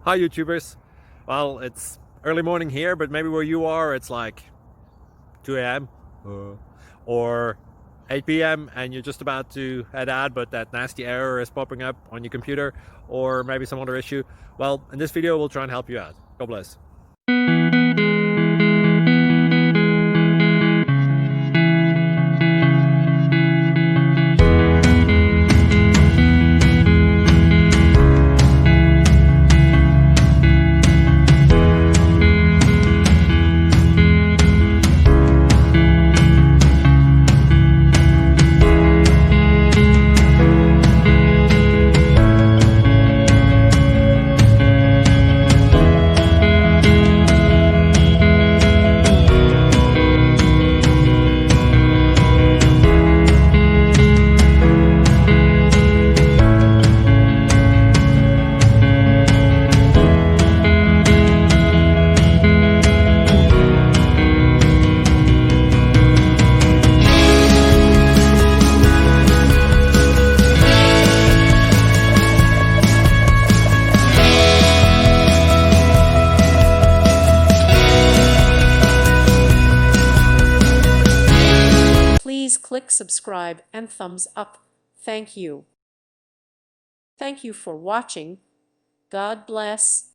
Hi YouTubers. Well, it's early morning here, but maybe where you are it's like 2 a.m. or 8 p.m. and you're just about to head out, but that nasty error is popping up on your computer, or maybe some other issue. Well, in this video we'll try and help you out. God bless. Please click subscribe and thumbs up. Thank you. Thank you for watching. God bless.